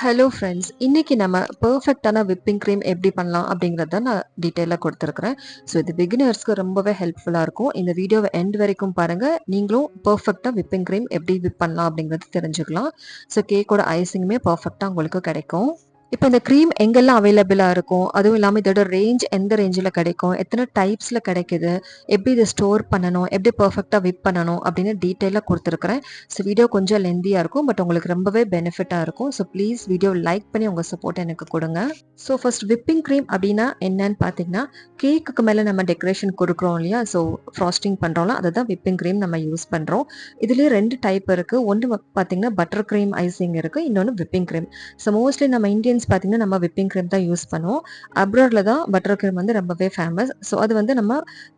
Hello friends, இன்னைக்கு நம்ம பெர்ஃபெக்ட்டான whipping cream எப்படி பண்ணலாம் அப்படிங்கிறத நான் டீட்டெயிலாக கொடுத்துருக்குறேன். ஸோ இது பிகினர்ஸ்க்கு ரொம்பவே ஹெல்ப்ஃபுல்லாக இருக்கும். இந்த வீடியோவை எண்ட் வரைக்கும் பாருங்கள். நீங்களும் பெர்ஃபெக்ட்டாக விப்பிங் க்ரீம் எப்படி விப் பண்ணலாம் அப்படிங்கிறது தெரிஞ்சுக்கலாம். ஸோ கேக்கோட ஐசிங்குமே பெர்ஃபெக்ட்டாக உங்களுக்கு கிடைக்கும். இப்போ இந்த க்ரீம் எங்கெல்லாம் அவைலபிளாக இருக்கும், அதுவும் இல்லாமல் இதோட ரேஞ்ச் எந்த ரேஞ்சில் கிடைக்கும், எத்தனை டைப்ஸில் கிடைக்குது, எப்படி இதை ஸ்டோர் பண்ணணும், எப்படி பர்ஃபெக்டாக விப் பண்ணணும் அப்படின்னு டீட்டெயிலாக கொடுத்துருக்குறேன். ஸோ வீடியோ கொஞ்சம் லெந்தியாக இருக்கும், பட் உங்களுக்கு ரொம்பவே பெனிஃபிட்டாக இருக்கும். ஸோ ப்ளீஸ் வீடியோ லைக் பண்ணி உங்கள் சப்போர்ட் எனக்கு கொடுங்க. ஸோ ஃபர்ஸ்ட் விப்பிங் க்ரீம் அப்படின்னா என்னன்னு பார்த்தீங்கன்னா, கேக்குக்கு மேலே நம்ம டெக்கரேஷன் கொடுக்குறோம் இல்லையா, ஸோ ஃப்ராஸ்டிங் பண்ணுறோம்ல, அதை தான் விப்பிங் க்ரீம் நம்ம யூஸ் பண்ணுறோம். இதுலேயே 2 டைப் இருக்குது. ஒன்று பார்த்தீங்கன்னா பட்டர் க்ரீம் ஐசிங் இருக்குது, இன்னொன்று விப்பிங் க்ரீம். ஸோ மோஸ்ட்லி நம்ம இந்தியன்ஸ் பார்த்தீங்கன்னா நம்ம விப்பிங் க்ரீம் தான் யூஸ் பண்ணுவோம். அப்ராட்ல தான் பட்டர் க்ரீம் வந்து ரொம்பவே ஃபேமஸ். ஸோ அது வந்து நம்ம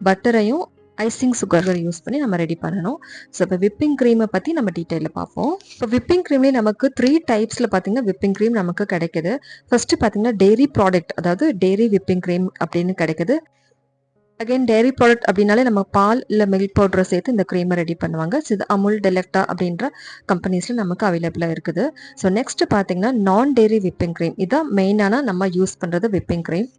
பட்டரையும் ஐசிங் சுகர் யூஸ் பண்ணி நம்ம ரெடி பண்ணணும். ஸோ இப்போ விப்பிங் க்ரீமை பற்றி நம்ம டீட்டெயிலில் பார்ப்போம். இப்போ விப்பிங் க்ரீம்லேயே நமக்கு 3 டைப்ஸில் பார்த்தீங்கன்னா விப்பிங் க்ரீம் நமக்கு கிடைக்குது. ஃபர்ஸ்ட் பார்த்தீங்கன்னா டெய்ரி ப்ராடக்ட், அதாவது டெய்ரி விப்பிங் க்ரீம் அப்படின்னு கிடைக்குது. அகைன் டெய்ரி ப்ராடக்ட் அப்படின்னாலே நம்ம பால் இல்லை மில்க் பவுடரை சேர்த்து இந்த க்ரீமை ரெடி பண்ணுவாங்க. ஸோ இது அமுல், டெலக்டா அப்படின்ற கம்பெனிஸில் நமக்கு அவைலபிளாக இருக்குது. ஸோ நெக்ஸ்ட் பார்த்தீங்கன்னா நான் டெய்ரி விப்பிங் க்ரீம், இதுதான் மெயினான நம்ம யூஸ் பண்ணுறது விப்பிங் க்ரீம்.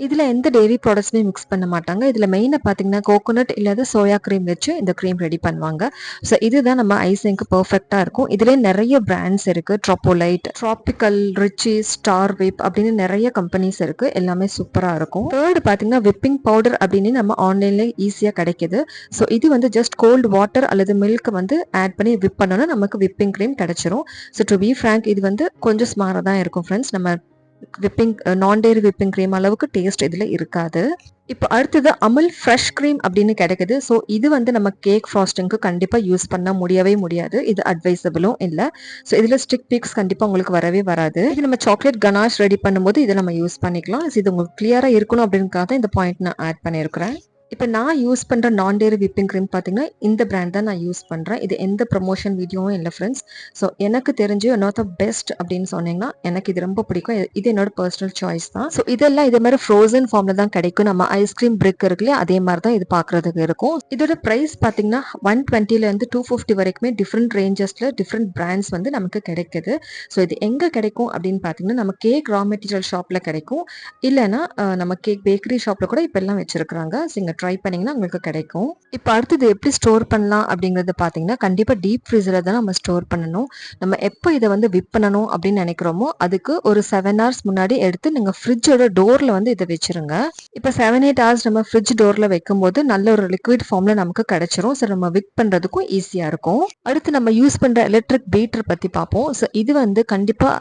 இதில் எந்த டெய்ரி ப்ராடக்ட்ஸுமே மிக்ஸ் பண்ண மாட்டாங்க. இதில் மெயினாக பார்த்தீங்கன்னா கோகோனட் இல்லாத சோயா க்ரீம் வச்சு இந்த க்ரீம் ரெடி பண்ணுவாங்க. ஸோ இதுதான் நம்ம ஐசிங்க்கு பர்ஃபெக்டாக இருக்கும். இதிலே நிறைய பிராண்ட்ஸ் இருக்குது. ட்ரோபோலைட், ட்ராபிக்கல், ரிச்சி, ஸ்டார் விப் அப்படின்னு நிறைய கம்பெனிஸ் இருக்குது. எல்லாமே சூப்பராக இருக்கும். தேர்டு பார்த்தீங்கன்னா விப்பிங் பவுடர் அப்படின்னு நம்ம ஆன்லைனில் ஈஸியாக கிடைக்கிது. ஸோ இது வந்து ஜஸ்ட் கோல்டு வாட்டர் அல்லது மில்க் வந்து ஆட் பண்ணி விப் பண்ணோன்னா நமக்கு விப்பிங் க்ரீம் கிடைச்சிரும். ஸோ டு பி ஃப்ராங்க், இது வந்து கொஞ்சம் ஸ்மாராக தான் இருக்கும் ஃப்ரெண்ட்ஸ். நம்ம விப்பிங் நான் டெய்ரி விப்பிங் க்ரீம் அளவுக்கு டேஸ்ட் இதில் இருக்காது. இப்போ அடுத்தது அமுல் ஃப்ரெஷ் க்ரீம் அப்படின்னு கிடைக்குது. ஸோ இது வந்து நம்ம கேக் ஃப்ராஸ்டிங்க்கு கண்டிப்பாக யூஸ் பண்ண முடியவே முடியாது. இது அட்வைசபிளும் இல்லை. ஸோ இதில் ஸ்டிக் பீக்ஸ் கண்டிப்பாக உங்களுக்கு வரவே வராது. இது நம்ம சாக்லேட் கனாஷ் ரெடி பண்ணும்போது இதை நம்ம யூஸ் பண்ணிக்கலாம். இது உங்களுக்கு கிளியராக இருக்கணும் அப்படின்றக்காக தான் இந்த பாயிண்ட் நான் ஆட் பண்ணியிருக்கிறேன். இப்போ நான் யூஸ் பண்ணுற நான் டெய்ரி விப்பிங் க்ரீம் பார்த்தீங்கன்னா இந்த பிராண்ட் தான் நான் யூஸ் பண்ணுறேன். இது எந்த ப்ரொமோஷன் வீடியோவும் இல்லை ஃப்ரெண்ட்ஸ். ஸோ எனக்கு தெரிஞ்சு ஒன் ஆஃப் த பெஸ்ட் அப்படின்னு சொன்னீங்கன்னா எனக்கு இது ரொம்ப பிடிக்கும். இது என்னோட பர்சனல் சாய்ஸ் தான். ஸோ இதெல்லாம் இதே மாதிரி ஃப்ரோசன் ஃபார்மில் தான் கிடைக்கும். நம்ம ஐஸ்கிரீம் பிரிக் இருக்குல்லையே, அதே மாதிரி தான் இது பார்க்குறதுக்கு இருக்கும். இதோட ப்ரைஸ் பார்த்தீங்கன்னா 120லேருந்து 250 வரைக்குமே டிஃப்ரெண்ட் ரேஞ்சஸில் டிஃப்ரெண்ட் பிராண்ட்ஸ் வந்து நமக்கு கிடைக்குது. ஸோ இது எங்கே கிடைக்கும் அப்படின்னு பார்த்தீங்கன்னா நம்ம கேக் ரா மெட்டீரியல் ஷாப்பில் கிடைக்கும். இல்லைன்னா நம்ம கேக் பேக்கரி ஷாப்பில் கூட இப்போ எல்லாம் வச்சுருக்குறாங்க. ஸோ இங்கே ட்ரை பண்ணிங்கன்னா உங்களுக்கு கிடைக்கும். இப்போ அடுத்தது எப்படி ஸ்டோர் பண்ணலாம் அப்படிங்கிறது பார்த்தீங்கன்னா கண்டிப்பாக டீப் ஃப்ரீசரில் தான் நம்ம ஸ்டோர் பண்ணணும். நம்ம எப்போ இதை வந்து விப் பண்ணணும் அப்படின்னு நினைக்கிறோமோ அதுக்கு ஒரு 7 hours முன்னாடி எடுத்து நீங்கள் ஃப்ரிட்ஜோட டோரில் வந்து இதை வச்சுருங்க. இப்போ 7-8 hours நம்ம ஃப்ரிட்ஜ் டோரில் வைக்கும்போது நல்ல ஒரு லிக்விட் ஃபார்மில் நமக்கு கிடைச்சிரும். ஸோ நம்ம விப் பண்ணுறதுக்கும் ஈஸியாக இருக்கும். அடுத்து நம்ம யூஸ் பண்ணுற எலக்ட்ரிக் பீட்டர் பற்றி பார்ப்போம். ஸோ இது வந்து கண்டிப்பாக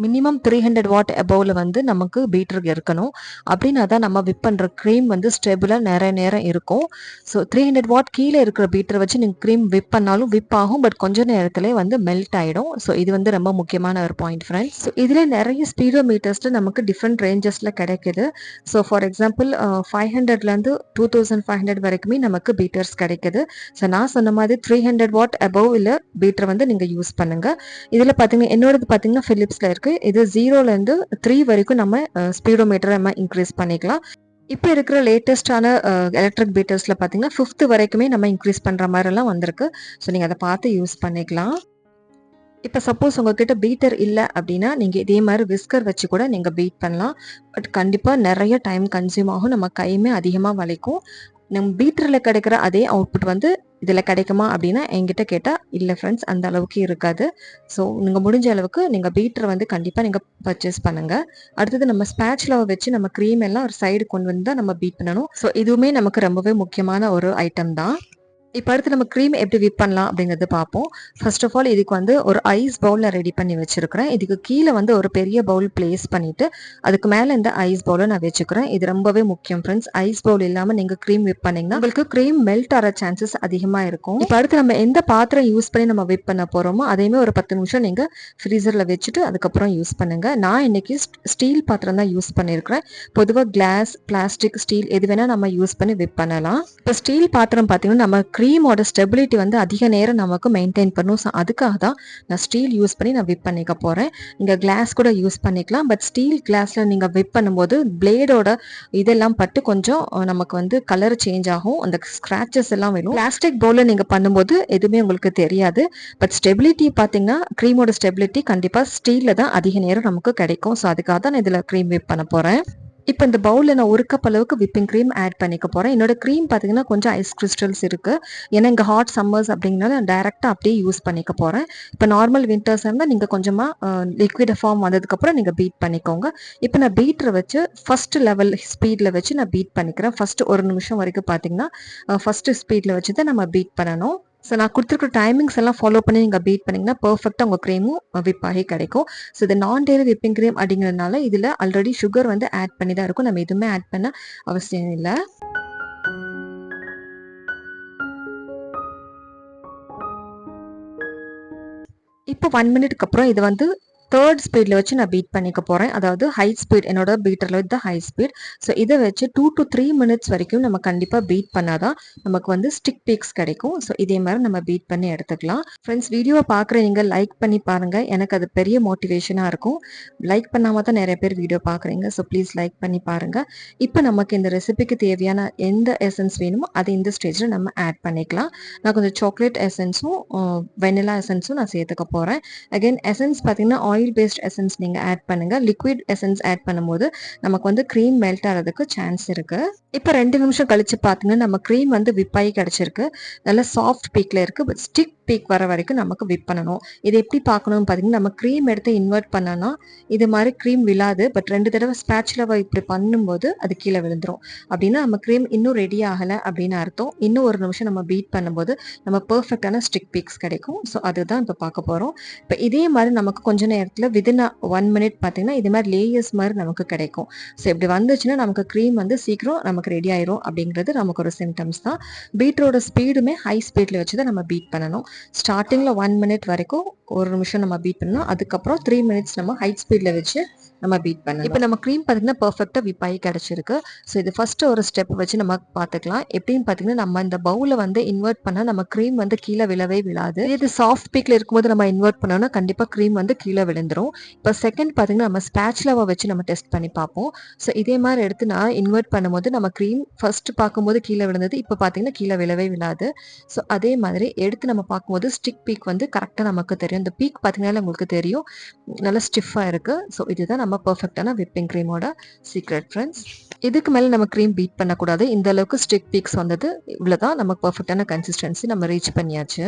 மினிமம் 300 வாட் அபவ்ல வந்து நமக்கு பீட்டர் இருக்கணும். அப்படின்னா தான் நம்ம விப் பண்ணுற க்ரீம் வந்து ஸ்டெபிளாக நிறைய நேரம் இருக்கும். ஸோ 300 வாட் கீழே இருக்கிற பீட்டரை வச்சு நீங்கள் க்ரீம் விப் பண்ணாலும் விப் ஆகும், பட் கொஞ்ச நேரத்திலே வந்து மெல்ட் ஆகிடும். ஸோ இது வந்து ரொம்ப முக்கியமான ஒரு பாயிண்ட் ஃப்ரெண்ட்ஸ். ஸோ இதில் நிறைய ஸ்பீடோமீட்டர்ஸில் நமக்கு டிஃப்ரெண்ட் ரேஞ்சஸில் கிடைக்குது. ஸோ ஃபார் எக்ஸாம்பிள் 500லேருந்து 2500 வரைக்குமே நமக்கு பீட்டர்ஸ் கிடைக்குது. ஸோ நான் சொன்ன மாதிரி 300 வாட் அபவ் இல்லை பீட்டர் வந்து நீங்கள் யூஸ் பண்ணுங்கள். இதில் பார்த்தீங்கன்னா என்னோடது பார்த்தீங்கன்னா ஃபிலிப்ஸில் இருக்குது. இது 0லேருந்து 3 வரைக்கும் நம்ம ஸ்பீடோமீட்டரை நம்ம இன்க்ரீஸ் பண்ணிக்கலாம். இப்போ இருக்கிற லேட்டஸ்டான எலக்ட்ரிக் பீட்டர்ஸில் பார்த்தீங்கன்னா 5th வரைக்குமே நம்ம இன்க்ரீஸ் பண்ணுற மாதிரிலாம் வந்திருக்கு. ஸோ நீங்கள் அதை பார்த்து யூஸ் பண்ணிக்கலாம். இப்போ சப்போஸ் உங்ககிட்ட பீட்டர் இல்லை அப்படின்னா நீங்கள் இதே மாதிரி விஸ்கர் வச்சு கூட நீங்கள் பீட் பண்ணலாம். பட் கண்டிப்பாக நிறைய டைம் கன்சியூம் ஆகும், நம்ம கையுமே அதிகமாக வலிக்கும். நம்ம பீட்டரில் கிடைக்கிற அதே அவுட்புட் வந்து இதில் கிடைக்குமா அப்படின்னா என்கிட்ட கேட்டால் இல்லை ஃப்ரெண்ட்ஸ், அந்த அளவுக்கு இருக்காது. ஸோ நீங்கள் முடிஞ்ச அளவுக்கு நீங்கள் பீட்டரை வந்து கண்டிப்பாக நீங்கள் பர்ச்சேஸ் பண்ணுங்கள். அடுத்தது நம்ம ஸ்பேட்சுலாவை வச்சு நம்ம க்ரீம் எல்லாம் ஒரு சைடு கொண்டு வந்து தான் நம்ம பீட் பண்ணணும். ஸோ இதுவுமே நமக்கு ரொம்பவே முக்கியமான ஒரு ஐட்டம் தான். இப்போ அடுத்து நம்ம க்ரீம் எப்படி விப் பண்ணலாம் அப்படிங்கிறது பார்ப்போம். ஃபர்ஸ்ட் ஆஃப் ஆல் இதுக்கு வந்து ஒரு ஐஸ் பவுலில் ரெடி பண்ணி வச்சுருக்கிறேன். இதுக்கு கீழே வந்து ஒரு பெரிய பவுல் பிளேஸ் பண்ணிவிட்டு அதுக்கு மேலே இந்த ஐஸ் பவுலை நான் வச்சுக்கிறேன். இது ரொம்பவே முக்கியம் ஃப்ரெண்ட்ஸ். ஐஸ் பவுல் இல்லாமல் நீங்கள் க்ரீம் விப் பண்ணிங்கன்னா உங்களுக்கு க்ரீம் மெல்ட் ஆகிற சான்சஸ் அதிகமாக இருக்கும். இப்போ அடுத்து நம்ம எந்த பாத்திரம் யூஸ் பண்ணி நம்ம விப் பண்ண போகிறோமோ அதையுமே ஒரு 10 நிமிஷம் நீங்கள் ஃப்ரீசரில் வச்சுட்டு அதுக்கப்புறம் யூஸ் பண்ணுங்கள். நான் இன்னைக்கு ஸ்டீல் பாத்திரம் தான் யூஸ் பண்ணியிருக்கிறேன். பொதுவாக கிளாஸ், பிளாஸ்டிக், ஸ்டீல் எது வேணால் நம்ம யூஸ் பண்ணி விப் பண்ணலாம். இப்போ ஸ்டீல் பாத்திரம் பார்த்தீங்கன்னா நம்ம க்ரீமோட ஸ்டெபிலிட்டி வந்து அதிக நேரம் நமக்கு மெயின்டைன் பண்ணும். ஸோ அதுக்காக தான் நான் ஸ்டீல் யூஸ் பண்ணி நான் விப் பண்ணிக்க போகிறேன். நீங்கள் கிளாஸ் கூட யூஸ் பண்ணிக்கலாம். பட் ஸ்டீல் கிளாஸில் நீங்கள் விப் பண்ணும்போது பிளேடோட இதெல்லாம் பட்டு கொஞ்சம் நமக்கு வந்து கலர் சேஞ்ச் ஆகும். அந்த ஸ்க்ராச்சஸ் எல்லாம் வரும். பிளாஸ்டிக் பவுலில் நீங்கள் பண்ணும்போது எதுவுமே உங்களுக்கு தெரியாது. பட் ஸ்டெபிலிட்டி பார்த்தீங்கன்னா க்ரீமோட ஸ்டெபிலிட்டி கண்டிப்பாக ஸ்டீலில் தான் அதிக நேரம் நமக்கு கிடைக்கும். ஸோ அதுக்காக தான் நான் இதில் க்ரீம் விப் பண்ண போகிறேன். இப்போ இந்த பவுலில் நான் 1 கப் அளவுக்கு விப்பிங் க்ரீம் ஆட் பண்ணிக்க போகிறேன். என்னோட க்ரீம் பார்த்தீங்கன்னா கொஞ்சம் ஐஸ் கிறிஸ்டல்ஸ் இருக்குது. ஏன்னா இங்கே ஹாட் சம்மர்ஸ் அப்படிங்கிறனால நான் டேரெக்டாக அப்படியே யூஸ் பண்ணிக்க போகிறேன். இப்போ நார்மல் வின்டர்ஸ் இருந்தால் நீங்கள் கொஞ்சமாக லிக்விட் ஃபார்ம் வந்ததுக்கப்புறம் நீங்கள் பீட் பண்ணிக்கோங்க. இப்போ நான் பீட்டரை வச்சு ஃபஸ்ட்டு லெவல் ஸ்பீடில் வச்சு நான் பீட் பண்ணிக்கிறேன். ஃபஸ்ட்டு 1 நிமிஷம் வரைக்கும் பார்த்தீங்கன்னா ஃபஸ்ட்டு ஸ்பீடில் வச்சு தான் நம்ம பீட் பண்ணணும். ஸோ நான் கொடுத்துருக்குற டைமிங்ஸ் எல்லாம் ஃபாலோ பண்ணி நீங்கள் பீட் பண்ணிங்கன்னா பர்ஃபெக்டாக உங்கள் க்ரீமும் விப் ஆகி கிடைக்கும். ஸோ இது நான் டெய்லி விப்பிங் க்ரீம் அப்படிங்கிறதுனால இதில் ஆல்ரெடி சுகர் வந்து ஆட் பண்ணி தான் இருக்கும். நம்ம எதுவுமே ஆட் பண்ண அவசியம் இல்லை. இப்போ 1 மினிட்க்கு அப்புறம் இது வந்து 3rd ஸ்பீடில் வச்சு நான் பீட் பண்ணிக்க போகிறேன். அதாவது ஹை ஸ்பீட், என்னோட பீட்டரில் வித் ஹை ஸ்பீட். ஸோ இதை வச்சு 2 to 3 மினிட்ஸ் வரைக்கும் நம்ம கண்டிப்பாக பீட் பண்ணாதான் நமக்கு வந்து ஸ்டிக் பீக்ஸ் கிடைக்கும். ஸோ இதே மாதிரி நம்ம பீட் பண்ணி எடுத்துக்கலாம். ஃப்ரெண்ட்ஸ், வீடியோவை பார்க்குற நீங்கள் லைக் பண்ணி பாருங்கள். எனக்கு அது பெரிய மோட்டிவேஷனாக இருக்கும். லைக் பண்ணாமல் தான் நிறைய பேர் வீடியோ பார்க்குறீங்க. ஸோ ப்ளீஸ் லைக் பண்ணி பாருங்கள். இப்போ நமக்கு இந்த ரெசிபிக்கு தேவையான எந்த எசன்ஸ் வேணுமோ அதை இந்த ஸ்டேஜில் நம்ம ஆட் பண்ணிக்கலாம். நான் கொஞ்சம் சாக்லேட் எசன்ஸும் வெனிலா எசன்ஸும் நான் சேர்த்துக்க போகிறேன். அகைன் எசன்ஸ் பார்த்தீங்கன்னா ஆயில் பேஸ்ட் எசன்ஸ் நீங்கள் ஆட் பண்ணுங்கள். லிக்விட் எசன்ஸ் ஆட் பண்ணும்போது நமக்கு வந்து க்ரீம் மெல்ட் ஆகிறதுக்கு சான்ஸ் இருக்குது. இப்போ 2 நிமிஷம் கழிச்சு பார்த்தீங்கன்னா நம்ம க்ரீம் வந்து விப்பாகி கிடச்சிருக்கு. நல்லா சாஃப்ட் பீக்கில் இருக்குது. பட் ஸ்டிக் பீக் வர வரைக்கும் நமக்கு விப் பண்ணணும். இது எப்படி பார்க்கணும்னு பார்த்தீங்கன்னா நம்ம க்ரீம் எடுத்து இன்வெர்ட் பண்ணோன்னா இது மாதிரி க்ரீம் விழாது. பட் 2 தடவை ஸ்பேட்சுலாவை இப்படி பண்ணும்போது அது கீழே விழுந்துரும். அப்படின்னா நம்ம க்ரீம் இன்னும் ரெடி ஆகலை அப்படின்னு அர்த்தம். இன்னும் 1 நிமிஷம் நம்ம பீட் பண்ணும்போது நம்ம பர்ஃபெக்டான ஸ்டிக் பீக்ஸ் கிடைக்கும். ஸோ அதுதான் இப்போ பார்க்க போகிறோம். இப்போ இதே மாதிரி நமக்கு கொஞ்ச நேரத்தில் வித்தின் 1 மினிட் பார்த்தீங்கன்னா இது மாதிரி லேயர்ஸ் மாதிரி நமக்கு கிடைக்கும். ஸோ இப்படி வந்துச்சுன்னா நமக்கு க்ரீம் வந்து சீக்கிரம் நமக்கு ரெடி ஆயிரும் அப்படிங்கிறது நமக்கு ஒரு சிம்டம்ஸ் தான். பீட்டரோட ஸ்பீடுமே ஹை ஸ்பீடில் வச்சு தான் நம்ம பீட் பண்ணணும். ஸ்டார்டிங்கில் 1 மினிட் வரைக்கும் 1 நிமிஷம் நம்ம பீட் பண்ணணும். அதுக்கப்புறம் 3 மினிட்ஸ் நம்ம ஹை ஸ்பீடில் வச்சு நம்ம பீட் பண்ணணும். இப்போ நம்ம க்ரீம் பார்த்தீங்கன்னா பர்ஃபெக்டாக விப்பாகி கிடச்சிருக்கு. ஸோ இது ஃபஸ்ட்டு ஒரு ஸ்டெப் வச்சு நம்ம பார்த்துக்கலாம். எப்படின்னு பார்த்தீங்கன்னா நம்ம இந்த பவுலை வந்து இன்வெர்ட் பண்ணால் நம்ம க்ரீம் வந்து கீழே விழவே விழாது. இது சாஃப்ட் பீக்கில் இருக்கும்போது நம்ம இன்வெர்ட் பண்ணோம்னா கண்டிப்பாக க்ரீம் வந்து கீழே விழுந்துரும். இப்போ செகண்ட் பார்த்தீங்கன்னா நம்ம ஸ்பேட்சுலாவை வச்சு நம்ம டெஸ்ட் பண்ணி பார்ப்போம். ஸோ இதே மாதிரி எடுத்து நான் இன்வெர்ட் பண்ணும்போது நம்ம க்ரீம் ஃபர்ஸ்ட் பார்க்கும்போது கீழே விழுந்தது. இப்போ பார்த்தீங்கன்னா கீழே விழவே விழாது. ஸோ அதே மாதிரி எடுத்து நம்ம பார்க்கும்போது ஸ்டிக் பீக் வந்து கரெக்டாக நமக்கு தெரியும். இந்த பீக் பார்த்தீங்கன்னா உங்களுக்கு தெரியும் நல்லா ஸ்டிஃபாக இருக்குது. ஸோ இதுதான் நம்ம பர்ஃபெக்டான விப்பிங் க்ரீமோட சீக்ரெட் ஃப்ரெண்ட்ஸ். இதுக்கு மேலே நம்ம க்ரீம் பீட் பண்ணக்கூடாது. இந்த அளவுக்கு ஸ்டிக் பீக்ஸ் வந்தது இவ்வளோதான் நமக்கு பர்ஃபெக்டான கன்சிஸ்டன்சி நம்ம ரீச் பண்ணியாச்சு.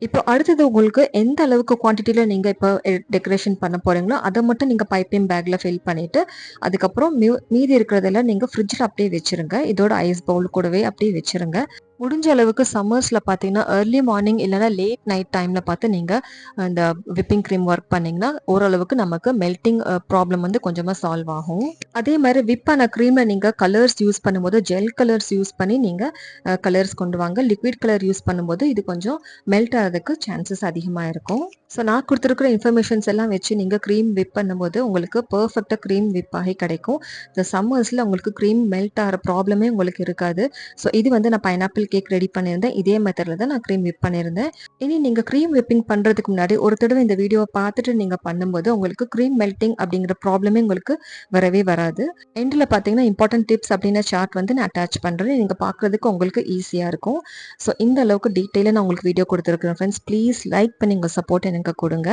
இப்போ அடுத்தது உங்களுக்கு எந்த அளவுக்கு குவான்டிட்டியில் நீங்கள் இப்போ டெக்கரேஷன் பண்ண போகிறீங்களோ அதை மட்டும் நீங்கள் பைப்பிங் பேக்கில் ஃபில் பண்ணிவிட்டு அதுக்கப்புறம் மீதி இருக்கிறதெல்லாம் நீங்கள் ஃப்ரிட்ஜில் அப்படியே வச்சுருங்க. இதோட ஐஸ் பவுல் கூடவே அப்படியே வச்சுருங்க. முடிஞ்ச அளவுக்கு சம்மர்ஸில் பார்த்தீங்கன்னா ஏர்லி மார்னிங் இல்லைனா லேட் நைட் டைமில் பார்த்து நீங்கள் இந்த விப்பிங் க்ரீம் ஒர்க் பண்ணிங்கன்னா ஓரளவுக்கு நமக்கு மெல்ட்டிங் ப்ராப்ளம் வந்து கொஞ்சமாக சால்வ் ஆகும். அதே மாதிரி விப்பான க்ரீமில் நீங்கள் கலர்ஸ் யூஸ் பண்ணும்போது ஜெல் கலர்ஸ் யூஸ் பண்ணி நீங்கள் கலர்ஸ் கொண்டு வாங்க. லிக்விட் கலர் யூஸ் பண்ணும்போது இது கொஞ்சம் மெல்ட் ஆகிறதுக்கு சான்சஸ் அதிகமாக இருக்கும். ஸோ நான் கொடுத்துருக்குற இன்ஃபர்மேஷன்ஸ் எல்லாம் வச்சு நீங்கள் க்ரீம் விப் பண்ணும்போது உங்களுக்கு பர்ஃபெக்டாக க்ரீம் விப் ஆகி கிடைக்கும். இந்த சம்மர்ஸில் உங்களுக்கு க்ரீம் மெல்ட் ஆகிற ப்ராப்ளமே உங்களுக்கு இருக்காது. ஸோ இது வந்து நான் பைனாப்பிள் கேக் ரெடி பண்ணியிருந்தேன். இதே மெத்தடில் தான் நான் க்ரீம் விப் பண்ணியிருந்தேன். இனி நீங்கள் க்ரீம் விப்பிங் பண்ணுறதுக்கு முன்னாடி ஒரு தடவை இந்த வீடியோவை பார்த்துட்டு நீங்கள் பண்ணும்போது உங்களுக்கு க்ரீம் மெல்ட்டிங் அப்படிங்கிற ப்ராப்ளமே உங்களுக்கு வரவே வராது. எண்டில் பார்த்தீங்கன்னா இம்பார்ட்டன்ட் டிப்ஸ் அப்படின்னா சார்ட் வந்து நான் அட்டாச் பண்ணுறேன். நீங்கள் பார்க்குறதுக்கு உங்களுக்கு ஈஸியாக இருக்கும். ஸோ இந்த அளவுக்கு டீட்டெயிலாக நான் உங்களுக்கு வீடியோ கொடுத்துருக்குறேன் ஃப்ரெண்ட்ஸ். ப்ளீஸ் லைக் பண்ணி உங்கள் சப்போர்ட் எனக்கு கொடுங்க.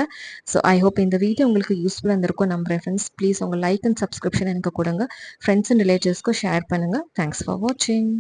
ஸோ ஐ ஹோப் இந்த வீடியோ உங்களுக்கு யூஸ்ஃபுல்லாக இருந்திருக்கும் நம்புறேன் ஃப்ரெண்ட்ஸ். ப்ளீஸ் உங்கள் லைக் அண்ட் சப்ஸ்கிரிப்ஷன் எனக்கு கொடுங்க. ஃப்ரெண்ட்ஸ் அண்ட் ரிலேட்டிவ்ஸ்க்கும் ஷேர் பண்ணுங்கள். தேங்க்ஸ் ஃபார் வாட்சிங்.